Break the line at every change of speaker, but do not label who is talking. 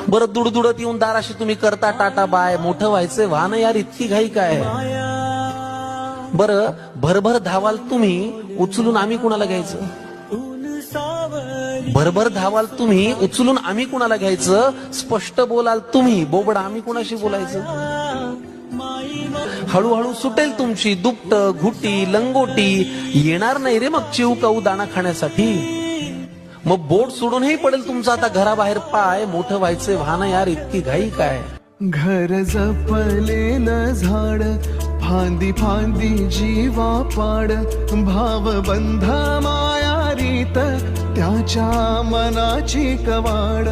बरं दुडदुडत येऊन दाराशी तुम्ही करता टाटा बाय, मोठं व्हायचंय वाहन यार, इतकी घाई काय? बरं भरभर धावाल तुम्ही, उचलून आम्ही कुणाला घ्यायचं? भरभर धावाल तुम्ही, उचलून आम्ही कुणाला घ्यायचं? स्पष्ट बोलाल तुम्ही, बोबडा आम्ही कुणाशी बोलायचं? हळूहळू सुटेल तुमची दुपट, घुटी, लंगोटी, येणार नाही रे मग चिव काऊ दाणा खाण्यासाठी. मग बोट सोडूनही पडेल तुमचा आता घराबाहेर पाय, मोठं व्हायचंय वाहन यार, इतकी घाई काय?
घर जपलेलं झाड, फांदी फांदी जीवा पाड, भावबंध माया रीत त्याच्या मनाची कवाड.